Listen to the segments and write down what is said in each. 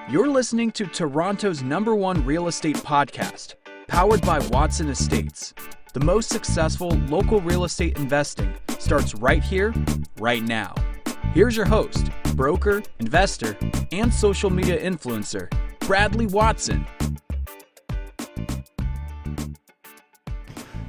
You're listening to Toronto's #1 real estate podcast, powered by Watson Estates. The most successful local real estate investing starts right here, right now. Here's your host, broker, investor, and social media influencer, Bradley Watson.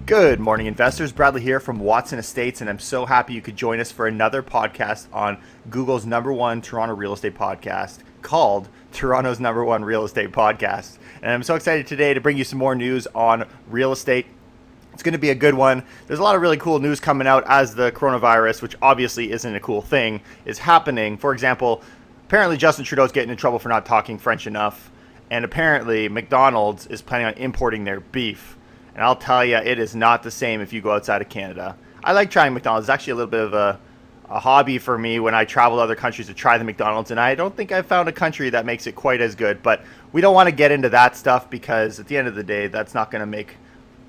Good morning, investors. Bradley here from Watson Estates, and I'm so happy you could join us for another podcast on Google's #1 Toronto real estate podcast called Toronto's #1 real estate podcast. And I'm so excited today to bring you some more news on real estate. It's going to be a good one. There's a lot of really cool news coming out as the coronavirus, which obviously isn't a cool thing, is happening. For example, apparently Justin Trudeau's getting in trouble for not talking French enough, and apparently McDonald's is planning on importing their beef. And I'll tell you, it is not the same if you go outside of Canada. I like trying McDonald's. It's actually a little bit of a hobby for me when I travel to other countries to try the McDonald's. And I don't think I've found a country that makes it quite as good. But we don't want to get into that stuff because at the end of the day, that's not going to make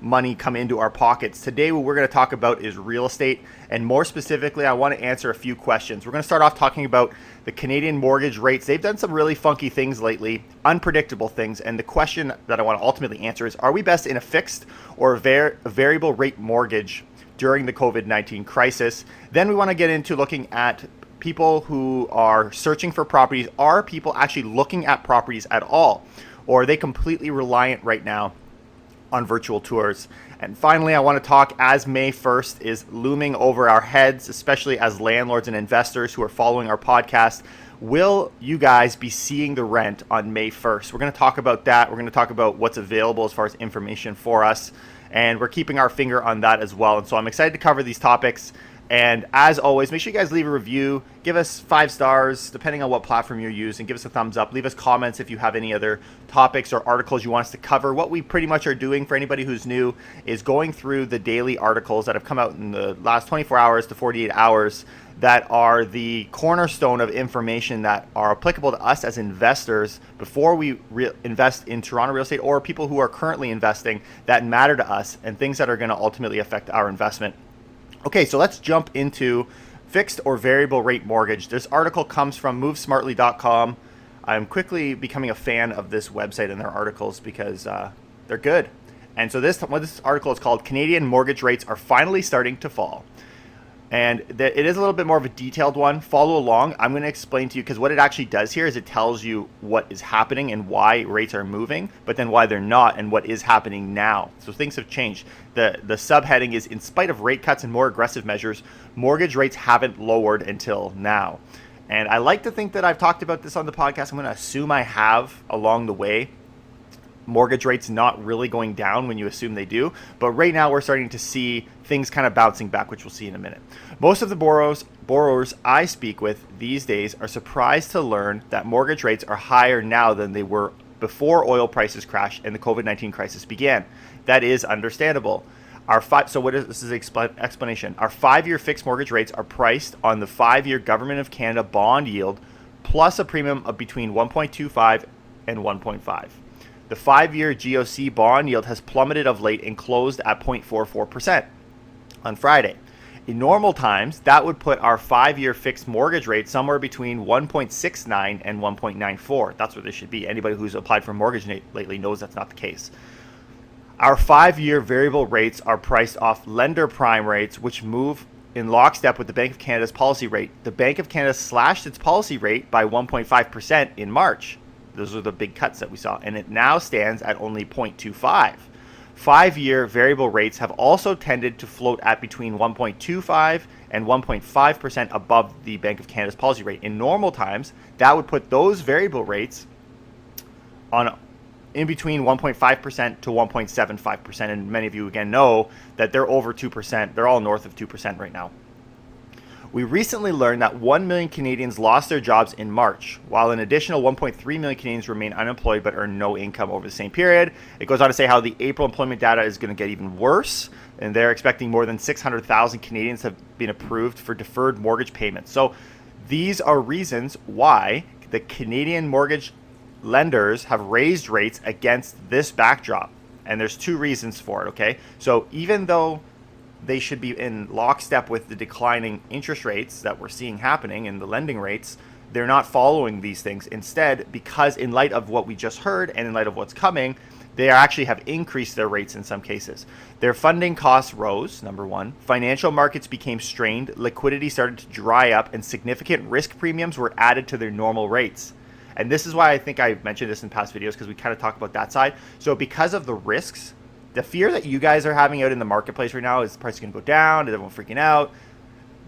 money come into our pockets. Today, what we're going to talk about is real estate. And more specifically, I want to answer a few questions. We're going to start off talking about the Canadian mortgage rates. They've done some really funky things lately, unpredictable things. And the question that I want to ultimately answer is, are we best in a fixed or a variable rate mortgage during the COVID-19 crisis? Then we want to get into looking at people who are searching for properties. Are people actually looking at properties at all? Or are they completely reliant right now on virtual tours? And finally, I want to talk, as May 1st is looming over our heads, especially as landlords and investors who are following our podcast, will you guys be seeing the rent on May 1st? We're going to talk about that. We're going to talk about what's available as far as information for us, and we're keeping our finger on that as well. And so I'm excited to cover these topics. And as always, make sure you guys leave a review, give us 5 stars, depending on what platform you're using, give us a thumbs up, leave us comments if you have any other topics or articles you want us to cover. What we pretty much are doing for anybody who's new is going through the daily articles that have come out in the last 24 hours to 48 hours that are the cornerstone of information that are applicable to us as investors before we invest in Toronto real estate, or people who are currently investing that matter to us and things that are going to ultimately affect our investment. Okay, so let's jump into fixed or variable rate mortgage. This article comes from movesmartly.com. I'm quickly becoming a fan of this website and their articles because they're good. And so this article is called "Canadian Mortgage Rates Are Finally Starting to Fall." And it is a little bit more of a detailed one. Follow along. I'm going to explain to you, because what it actually does here is it tells you what is happening and why rates are moving, but then why they're not and what is happening now. So things have changed. The subheading is, in spite of rate cuts and more aggressive measures, mortgage rates haven't lowered until now. And I like to think that I've talked about this on the podcast. I'm going to assume I have along the way. Mortgage rates not really going down when you assume they do, but right now we're starting to see things kind of bouncing back, which we'll see in a minute. Most of the borrowers I speak with these days are surprised to learn that mortgage rates are higher now than they were before oil prices crashed and the COVID-19 crisis began. That is understandable. This is explanation. Our 5-year fixed mortgage rates are priced on the 5-year Government of Canada bond yield plus a premium of between 1.25 and 1.5. The 5-year GOC bond yield has plummeted of late and closed at 0.44% on Friday. In normal times, that would put our 5-year fixed mortgage rate somewhere between 1.69 and 1.94. That's what this should be. Anybody who's applied for a mortgage lately knows that's not the case. Our 5-year variable rates are priced off lender prime rates, which move in lockstep with the Bank of Canada's policy rate. The Bank of Canada slashed its policy rate by 1.5% in March. Those are the big cuts that we saw, and it now stands at only 0.25. 5-year variable rates have also tended to float at between 1.25 and 1.5% above the Bank of Canada's policy rate. In normal times, that would put those variable rates on in between 1.5% to 1.75%, and many of you again know that they're over 2%. They're all north of 2% right now. We recently learned that 1 million Canadians lost their jobs in March, while an additional 1.3 million Canadians remain unemployed but earn no income over the same period. It goes on to say how the April employment data is going to get even worse, and they're expecting more than 600,000 Canadians have been approved for deferred mortgage payments. So these are reasons why the Canadian mortgage lenders have raised rates against this backdrop. And there's 2 reasons for it, okay? So even though they should be in lockstep with the declining interest rates that we're seeing happening in the lending rates, they're not following these things. Instead, because in light of what we just heard and in light of what's coming, they actually have increased their rates in some cases. Their funding costs rose, number one. Financial markets became strained, liquidity started to dry up, and significant risk premiums were added to their normal rates. And this is why I think I mentioned this in past videos, because we kind of talk about that side. So because of the risks, the fear that you guys are having out in the marketplace right now is the price is going to go down, is everyone freaking out?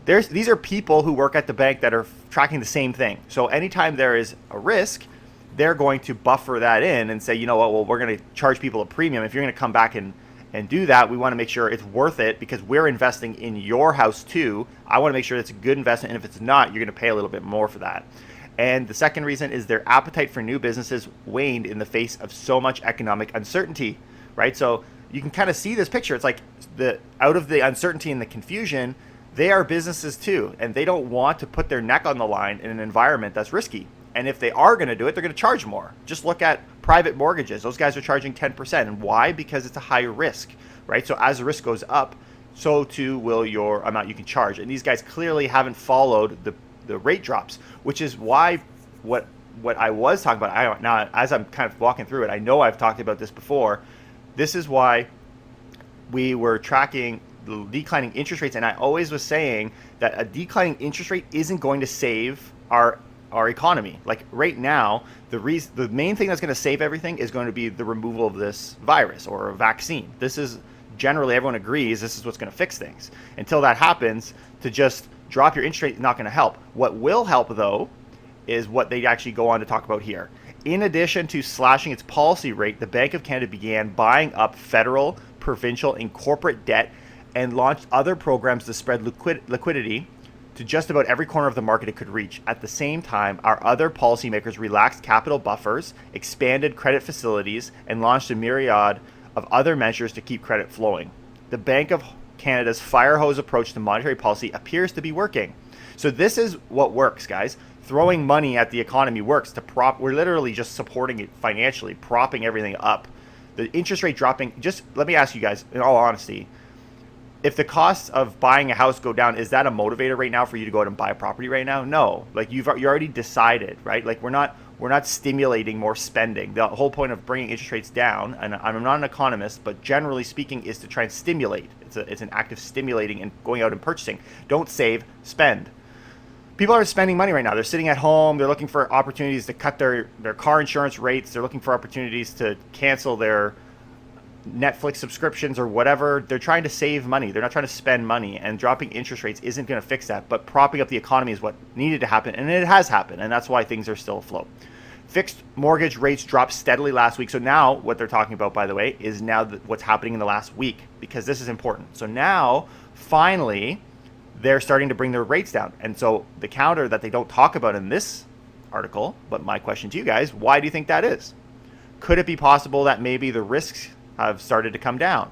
These are people who work at the bank that are tracking the same thing. So anytime there is a risk, they're going to buffer that in and say, you know what, well, we're going to charge people a premium. If you're going to come back and do that, we want to make sure it's worth it because we're investing in your house too. I want to make sure it's a good investment. And if it's not, you're going to pay a little bit more for that. And the second reason is their appetite for new businesses waned in the face of so much economic uncertainty, right? So you can kind of see this picture. It's like out of the uncertainty and the confusion, they are businesses too. And they don't want to put their neck on the line in an environment that's risky. And if they are going to do it, they're going to charge more. Just look at private mortgages. Those guys are charging 10%. And why? Because it's a high risk, right? So as the risk goes up, so too will your amount you can charge. And these guys clearly haven't followed the rate drops, which is why what I was talking about, now as I'm kind of walking through it, I know I've talked about this before. This is why we were tracking the declining interest rates. And I always was saying that a declining interest rate isn't going to save our economy. Like right now, the main thing that's going to save everything is going to be the removal of this virus or a vaccine. This is generally, everyone agrees, this is what's going to fix things. Until that happens, to just drop your interest rate is not going to help. What will help, though, is what they actually go on to talk about here. In addition to slashing its policy rate, the Bank of Canada began buying up federal, provincial, and corporate debt and launched other programs to spread liquidity to just about every corner of the market it could reach. At the same time, our other policymakers relaxed capital buffers, expanded credit facilities, and launched a myriad of other measures to keep credit flowing. The Bank of Canada's fire hose approach to monetary policy appears to be working. So this is what works, guys. Throwing money at the economy works to we're literally just supporting it financially, propping everything up. The interest rate dropping, just let me ask you guys, in all honesty, if the costs of buying a house go down, is that a motivator right now for you to go out and buy a property right now? No. Like you already decided, right? Like we're not stimulating more spending. The whole point of bringing interest rates down, and I'm not an economist, but generally speaking, is to try and stimulate. It's an act of stimulating and going out and purchasing. Don't save, spend. People are spending money right now. They're sitting at home. They're looking for opportunities to cut their car insurance rates. They're looking for opportunities to cancel their Netflix subscriptions or whatever. They're trying to save money. They're not trying to spend money, and dropping interest rates isn't going to fix that, but propping up the economy is what needed to happen, and it has happened, and that's why things are still afloat. Fixed mortgage rates dropped steadily last week. So now what they're talking about, by the way, is now what's happening in the last week, because this is important. So now finally they're starting to bring their rates down. And so the counter that they don't talk about in this article, but my question to you guys, why do you think that is? Could it be possible that maybe the risks have started to come down?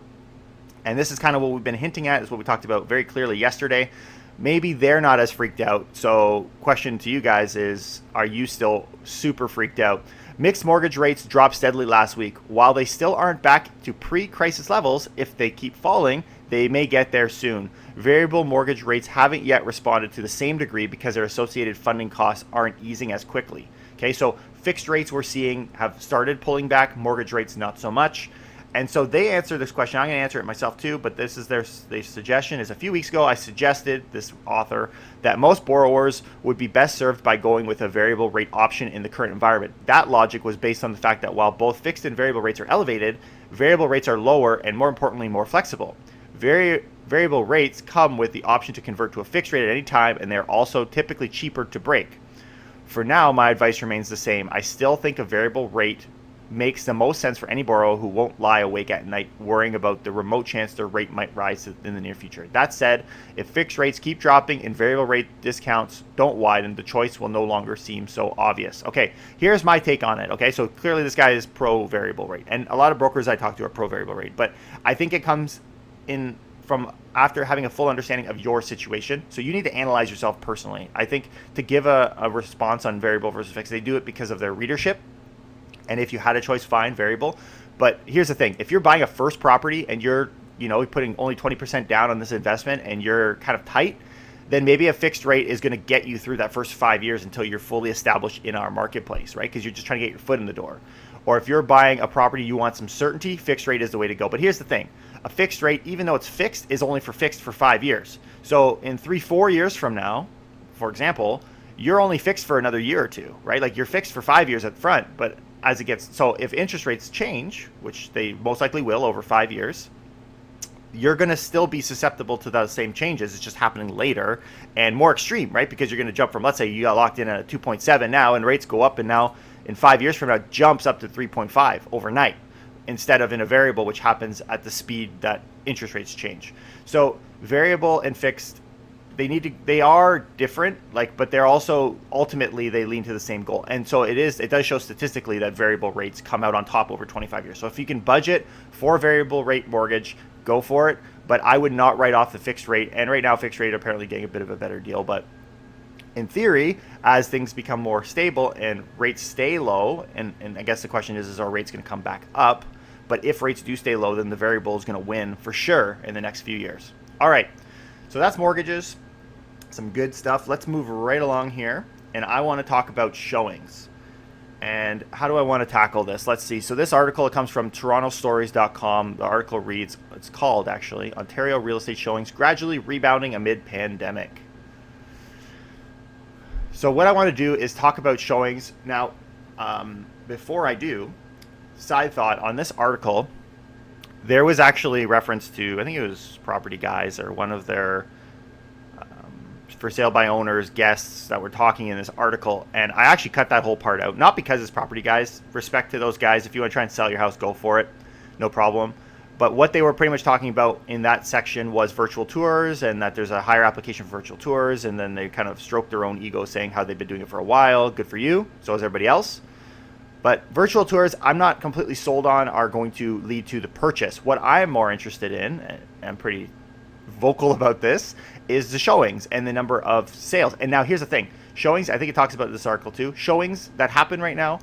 And this is kind of what we've been hinting at, is what we talked about very clearly yesterday. Maybe they're not as freaked out. So question to you guys is, are you still super freaked out? Mixed mortgage rates dropped steadily last week. While they still aren't back to pre-crisis levels, if they keep falling, they may get there soon. Variable mortgage rates haven't yet responded to the same degree because their associated funding costs aren't easing as quickly. Okay, so fixed rates we're seeing have started pulling back, mortgage rates not so much. And so they answer this question. I'm going to answer it myself too, but this is their suggestion. Is a few weeks ago I suggested, this author, that most borrowers would be best served by going with a variable rate option in the current environment. That logic was based on the fact that while both fixed and variable rates are elevated, variable rates are lower and, more importantly, more flexible. Variable rates come with the option to convert to a fixed rate at any time, and they're also typically cheaper to break. For now, my advice remains the same. I still think a variable rate makes the most sense for any borrower who won't lie awake at night worrying about the remote chance their rate might rise in the near future. That said, if fixed rates keep dropping and variable rate discounts don't widen, the choice will no longer seem so obvious. Okay, here's my take on it. Okay, so clearly this guy is pro variable rate, and a lot of brokers I talk to are pro variable rate, but I think it comes in from after having a full understanding of your situation. So you need to analyze yourself personally. I think to give a response on variable versus fixed, they do it because of their readership. And if you had a choice, fine, variable. But here's the thing. If you're buying a first property and you're putting only 20% down on this investment and you're kind of tight, then maybe a fixed rate is going to get you through that first 5 years until you're fully established in our marketplace, right? Because you're just trying to get your foot in the door. Or if you're buying a property, you want some certainty, fixed rate is the way to go. But here's the thing. A fixed rate, even though it's fixed, is only fixed for 5 years. So in 3-4 years from now, for example, you're only fixed for another year or two, right? Like you're fixed for 5 years up front, but as it gets, so if interest rates change, which they most likely will over 5 years, you're going to still be susceptible to those same changes. It's just happening later and more extreme, right? Because you're going to jump from, let's say you got locked in at 2.7 now and rates go up, and now in 5 years from now jumps up to 3.5 overnight instead of in a variable, which happens at the speed that interest rates change. So variable and fixed, they are different, but they're also ultimately they lean to the same goal. And so it does show statistically that variable rates come out on top over 25 years. So if you can budget for a variable rate mortgage, go for it. But I would not write off the fixed rate. And right now, fixed rate apparently getting a bit of a better deal. But in theory, as things become more stable and rates stay low, and I guess the question is our rates going to come back up? But if rates do stay low, then the variable is going to win for sure in the next few years. All right, so that's mortgages. Some good stuff. Let's move right along here. And I want to talk about showings. And how do I want to tackle this? Let's see. So this article comes from torontostories.com. The article reads, it's called actually, Ontario Real Estate Showings Gradually Rebounding Amid Pandemic. So what I want to do is talk about showings. Now, before I do, side thought on this article, there was actually reference to, I think it was Property Guys or one of their for sale by owners guests that were talking in this article, and I actually cut that whole part out, not because it's Property Guys. Respect to those guys. If you want to try and sell your house, go for it, no problem. But what they were pretty much talking about in that section was virtual tours, and that there's a higher application for virtual tours, and then they kind of stroked their own ego saying how they've been doing it for a while. Good for you. So is everybody else. But virtual tours, I'm not completely sold on are going to lead to the purchase. What I am more interested in, and I'm pretty vocal about this, is the showings and the number of sales. And now here's the thing. Showings, I think it talks about this article too. Showings that happen right now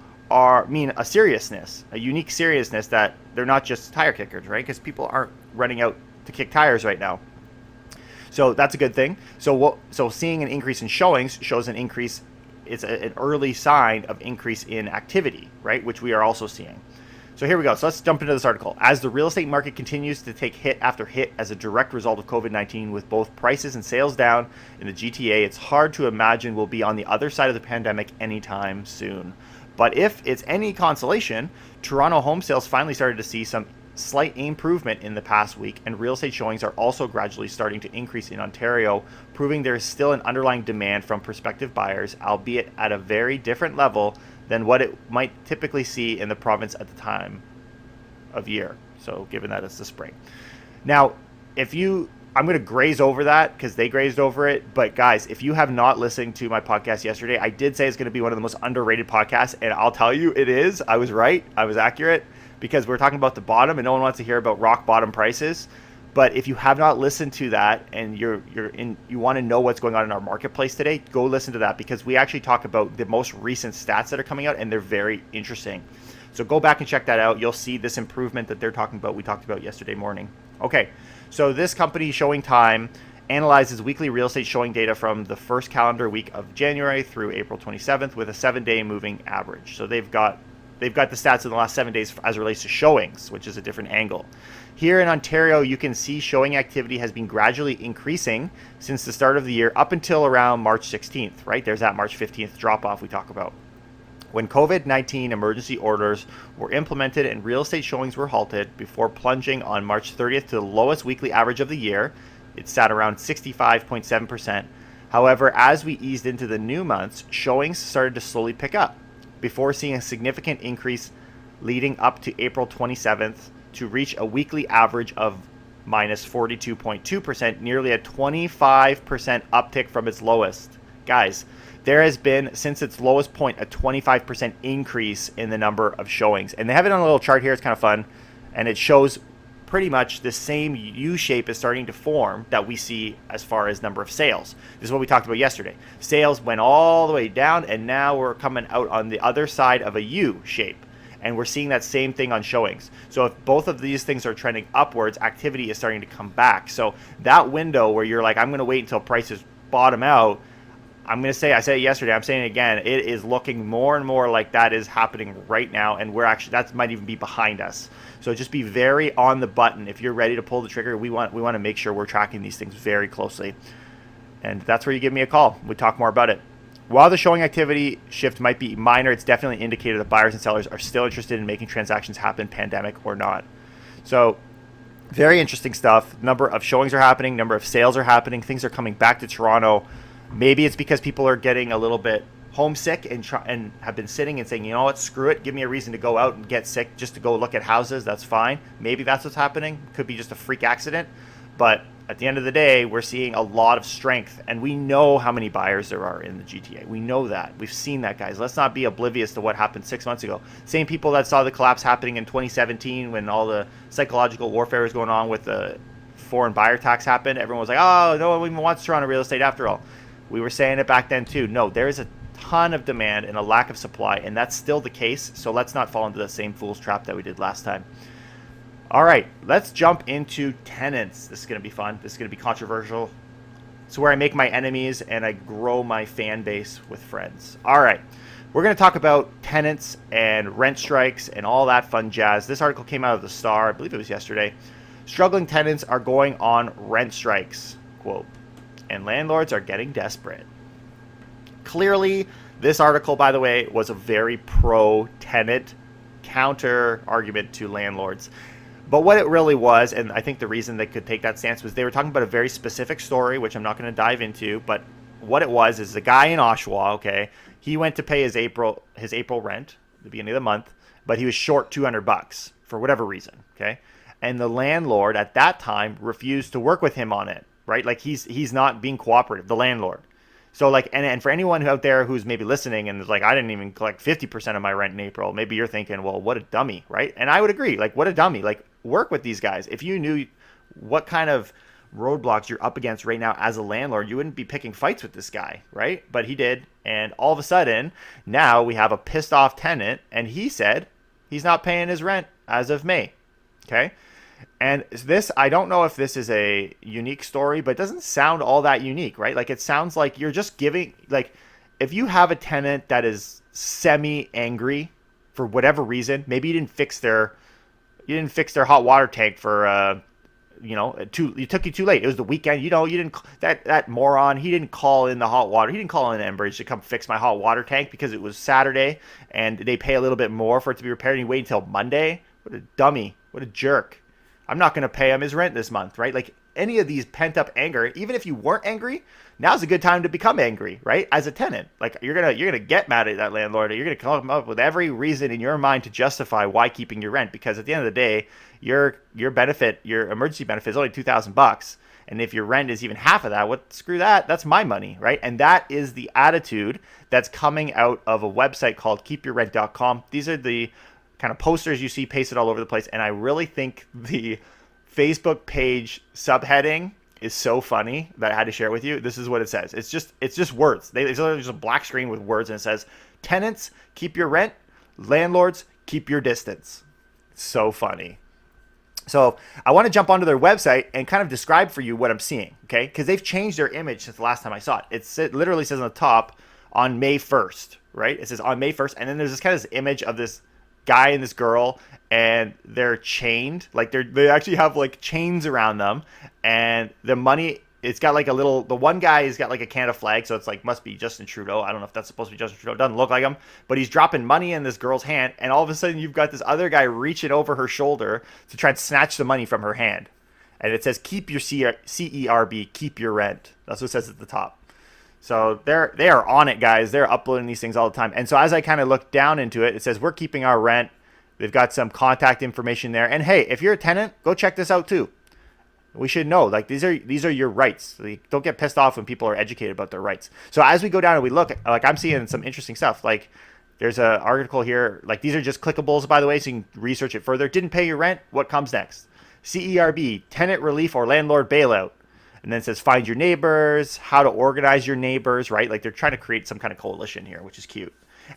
mean a seriousness, a unique seriousness that they're not just tire kickers, right? Because people aren't running out to kick tires right now. So that's a good thing. So seeing an increase in showings shows an increase. It's an early sign of increase in activity, right? Which we are also seeing. So here we go. So let's jump into this article. As the real estate market continues to take hit after hit as a direct result of COVID-19, with both prices and sales down in the GTA, it's hard to imagine we'll be on the other side of the pandemic anytime soon. But if it's any consolation, Toronto home sales finally started to see some slight improvement in the past week, and real estate showings are also gradually starting to increase in Ontario, proving there is still an underlying demand from prospective buyers, albeit at a very different level than what it might typically see in the province at the time of year. So given that it's the spring. Now, I'm going to graze over that because they grazed over it. But guys, if you have not listened to my podcast yesterday, I did say it's going to be one of the most underrated podcasts. And I'll tell you, it is. I was right. I was accurate, because we're talking about the bottom and no one wants to hear about rock bottom prices. But if you have not listened to that and you want to know what's going on in our marketplace today, go listen to that, because we actually talk about the most recent stats that are coming out, and they're very interesting. So go back and check that out. You'll see this improvement that they're talking about. We talked about yesterday morning. Okay, so this company, Showing Time, analyzes weekly real estate showing data from the first calendar week of January through April 27th with a 7-day moving average. So they've got the stats in the last 7 days as it relates to showings, which is a different angle. Here in Ontario, you can see showing activity has been gradually increasing since the start of the year up until around March 16th, right? There's that March 15th drop-off we talk about. When COVID-19 emergency orders were implemented and real estate showings were halted before plunging on March 30th to the lowest weekly average of the year, it sat around 65.7%. However, as we eased into the new months, showings started to slowly pick up before seeing a significant increase leading up to April 27th to reach a weekly average of minus 42.2%, nearly a 25% uptick from its lowest. Guys, there has been, since its lowest point, a 25% increase in the number of showings. And they have it on a little chart here. It's kind of fun. And it shows pretty much the same U shape is starting to form that we see as far as number of sales. This is what we talked about yesterday. Sales went all the way down, and now we're coming out on the other side of a U shape. And we're seeing that same thing on showings. So if both of these things are trending upwards, activity is starting to come back. So that window where you're like, I'm going to wait until prices bottom out. I'm going to say, I said it yesterday, I'm saying it again, it is looking more and more like that is happening right now, and that might even be behind us. So just be very on the button. If you're ready to pull the trigger, we want to make sure we're tracking these things very closely. And that's where you give me a call. We talk more about it. While the showing activity shift might be minor, it's definitely an indicator that buyers and sellers are still interested in making transactions happen, pandemic or not. So very interesting stuff. Number of showings are happening, number of sales are happening, things are coming back to Toronto. Maybe it's because people are getting a little bit homesick and have been sitting and saying, you know what, screw it, give me a reason to go out and get sick just to go look at houses. That's fine. Maybe that's what's happening. Could be just a freak accident. But at the end of the day, we're seeing a lot of strength, and we know how many buyers there are in the GTA. We know that. We've seen that, guys. Let's not be oblivious to what happened 6 months ago. Same people that saw the collapse happening in 2017 when all the psychological warfare was going on with the foreign buyer tax happened. Everyone was like, oh, no one even wants Toronto real estate after all. We were saying it back then too. No, there is a ton of demand and a lack of supply, and that's still the case. So let's not fall into the same fool's trap that we did last time. All right, let's jump into tenants. This is going to be fun. This is going to be controversial. It's where I make my enemies and I grow my fan base with friends. All right, we're going to talk about tenants and rent strikes and all that fun jazz. This article came out of the Star, I believe it was yesterday. Struggling tenants are going on rent strikes, quote, and landlords are getting desperate. Clearly, this article, by the way, was a very pro-tenant counter argument to landlords. But what it really was, and I think the reason they could take that stance was they were talking about a very specific story, which I'm not going to dive into, but what it was is the guy in Oshawa, okay, he went to pay his April rent at the beginning of the month, but he was short $200 for whatever reason, okay? And the landlord at that time refused to work with him on it, right? Like he's not being cooperative, the landlord. So like, and for anyone out there who's maybe listening and is like, I didn't even collect 50% of my rent in April, maybe you're thinking, well, what a dummy, right? And I would agree, like, what a dummy. Like, work with these guys. If you knew what kind of roadblocks you're up against right now as a landlord, you wouldn't be picking fights with this guy, right? But he did. And all of a sudden, now we have a pissed off tenant, and he said he's not paying his rent as of May, okay? And this, I don't know if this is a unique story, but it doesn't sound all that unique, right? Like, it sounds like you're just giving, like, if you have a tenant that is semi-angry for whatever reason, maybe you didn't fix their hot water tank for, it took you too late. It was the weekend, you didn't, that moron, he didn't call in the hot water. He didn't call in Enbridge to come fix my hot water tank because it was Saturday and they pay a little bit more for it to be repaired and you wait until Monday. What a dummy. What a jerk. I'm not going to pay him his rent this month, right? Like, any of these pent up anger, even if you weren't angry, now's a good time to become angry, right? As a tenant, like, you're going to get mad at that landlord, or you're going to come up with every reason in your mind to justify why keeping your rent, because at the end of the day, your benefit, your emergency benefit is only $2,000. And if your rent is even half of that, screw that. That's my money, right? And that is the attitude that's coming out of a website called keepyourrent.com. These are the kind of posters you see pasted all over the place. And I really think the Facebook page subheading is so funny that I had to share it with you. This is what it says. It's just words. It's literally just a black screen with words, and it says, tenants, keep your rent. Landlords, keep your distance. It's so funny. So I want to jump onto their website and kind of describe for you what I'm seeing, okay? Because they've changed their image since the last time I saw it. It literally says on the top, on May 1st, right? It says on May 1st, and then there's this image of this guy and this girl, and they're chained, like they actually have like chains around them, and the money, it's got like the one guy has got like a Canada flag, so it's like must be Justin Trudeau. I don't know if that's supposed to be Justin Trudeau, doesn't look like him, but he's dropping money in this girl's hand, and all of a sudden you've got this other guy reaching over her shoulder to try and snatch the money from her hand, and it says keep your CERB, keep your rent. That's what it says at the top. So they are on it, guys. They're uploading these things all the time. And so as I kind of look down into it, it says we're keeping our rent. They've got some contact information there. And hey, if you're a tenant, go check this out too. We should know, like, these are your rights. Like, don't get pissed off when people are educated about their rights. So as we go down and we look, like, I'm seeing some interesting stuff. Like, there's an article here. Like, these are just clickables, by the way, so you can research it further. Didn't pay your rent? What comes next? CERB, tenant relief or landlord bailout. And then it says find your neighbors, how to organize your neighbors, right? Like, they're trying to create some kind of coalition here, which is cute.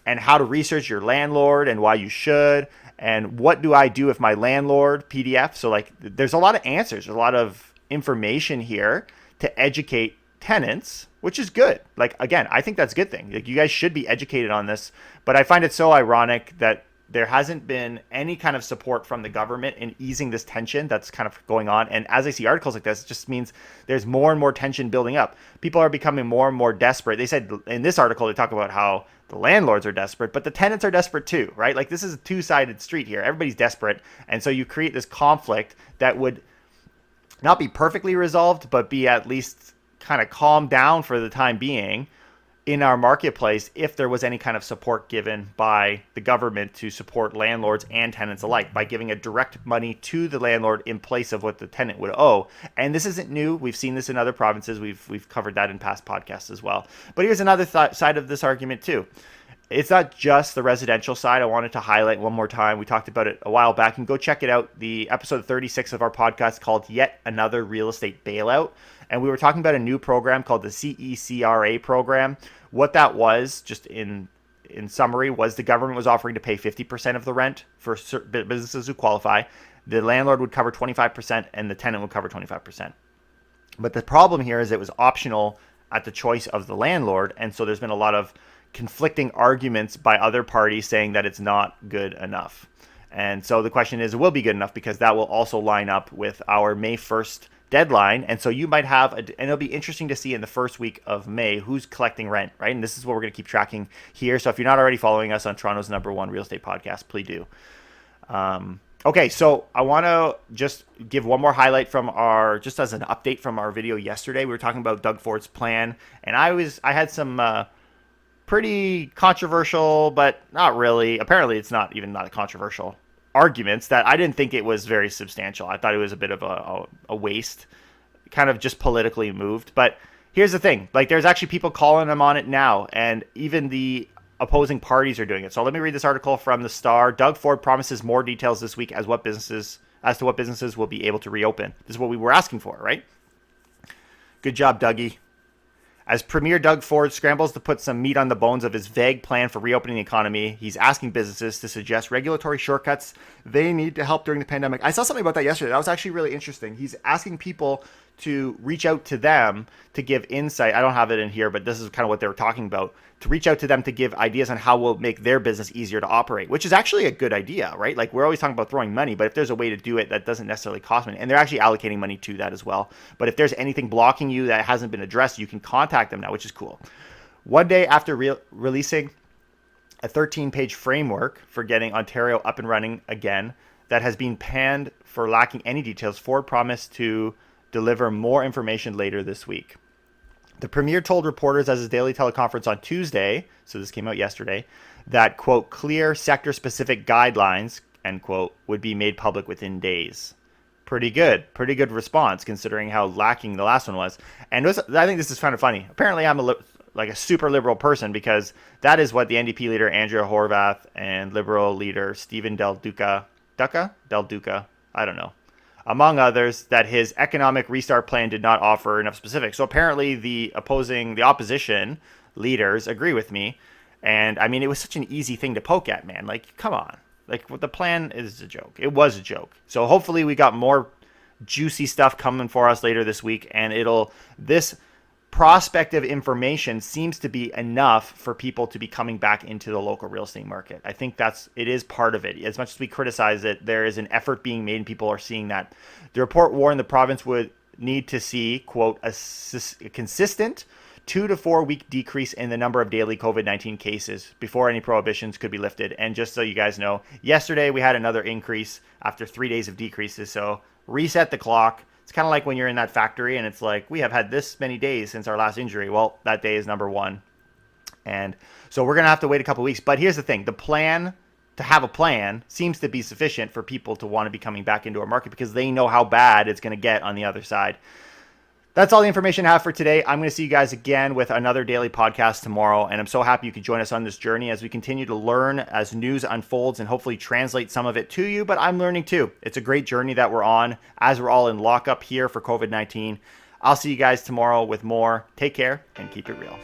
And how to research your landlord and why you should. And what do I do if my landlord PDF? So, like, there's a lot of answers. There's a lot of information here to educate tenants, which is good. Like, again, I think that's a good thing. Like, you guys should be educated on this, but I find it so ironic that there hasn't been any kind of support from the government in easing this tension that's kind of going on. And as I see articles like this, it just means there's more and more tension building up. People are becoming more and more desperate. They said in this article, they talk about how the landlords are desperate, but the tenants are desperate too, right? Like, this is a two-sided street here. Everybody's desperate. And so you create this conflict that would not be perfectly resolved, but be at least kind of calmed down for the time being in our marketplace if there was any kind of support given by the government to support landlords and tenants alike by giving a direct money to the landlord in place of what the tenant would owe. And this isn't new. We've seen this in other provinces. We've covered that in past podcasts as well. But here's another side of this argument too. It's not just the residential side. I wanted to highlight one more time. We talked about it a while back, and go check it out. The episode 36 of our podcast called Yet Another Real Estate Bailout. And we were talking about a new program called the CECRA program. What that was, just in summary, was the government was offering to pay 50% of the rent for certain businesses who qualify. The landlord would cover 25% and the tenant would cover 25%. But the problem here is it was optional at the choice of the landlord. And so there's been a lot of conflicting arguments by other parties saying that it's not good enough. And so the question is, it will be good enough because that will also line up with our May 1st deadline. And so you might have, and it'll be interesting to see in the first week of May who's collecting rent, right? And this is what we're going to keep tracking here. So if you're not already following us on Toronto's #1 real estate podcast, please do. Okay, so I want to just give one more highlight from just as an update from our video yesterday. We were talking about Doug Ford's plan, and I had some pretty controversial, but not really. Apparently, it's not a controversial arguments that I didn't think it was very substantial. I thought it was a bit of a waste, kind of just politically moved. But here's the thing, like, there's actually people calling him on it now, and even the opposing parties are doing it. So let me read this article from the Star. Doug Ford promises more details this week as to what businesses will be able to reopen. This is what we were asking for, right? Good job, Dougie. As Premier Doug Ford scrambles to put some meat on the bones of his vague plan for reopening the economy, he's asking businesses to suggest regulatory shortcuts they need to help during the pandemic. I saw something about that yesterday. That was actually really interesting. He's asking people to reach out to them to give insight. I don't have it in here, but this is kind of what they were talking about. To reach out to them to give ideas on how we'll make their business easier to operate, which is actually a good idea, right? Like, we're always talking about throwing money, but if there's a way to do it that doesn't necessarily cost money, and they're actually allocating money to that as well. But if there's anything blocking you that hasn't been addressed, you can contact them now, which is cool. One day after releasing a 13-page framework for getting Ontario up and running again that has been panned for lacking any details, Ford promised to deliver more information later this week. The Premier told reporters at his daily teleconference on Tuesday, so this came out yesterday, that, quote, clear sector-specific guidelines, end quote, would be made public within days. Pretty good response considering how lacking the last one was. And I think this is kind of funny. Apparently I'm a super liberal person, because that is what the NDP leader Andrea Horwath and Liberal leader Stephen Del Duca, I don't know, among others, that his economic restart plan did not offer enough specifics. So apparently the opposition leaders agree with me. And I mean, it was such an easy thing to poke at, man. Like, come on. Like, the plan is a joke. It was a joke. So hopefully we got more juicy stuff coming for us later this week. And this prospective information seems to be enough for people to be coming back into the local real estate market. I think it is part of it. As much as we criticize it, there is an effort being made and people are seeing that. The report warned the province would need to see, quote, a consistent 2 to 4 week decrease in the number of daily COVID-19 cases before any prohibitions could be lifted. And just so you guys know, yesterday we had another increase after 3 days of decreases. So reset the clock. It's kind of like when you're in that factory and it's like, we have had this many days since our last injury. Well, that day is number 1. And so we're going to have to wait a couple of weeks. But here's the thing. To have a plan seems to be sufficient for people to want to be coming back into our market because they know how bad it's going to get on the other side. That's all the information I have for today. I'm going to see you guys again with another daily podcast tomorrow. And I'm so happy you could join us on this journey as we continue to learn as news unfolds and hopefully translate some of it to you. But I'm learning too. It's a great journey that we're on as we're all in lockup here for COVID-19. I'll see you guys tomorrow with more. Take care and keep it real.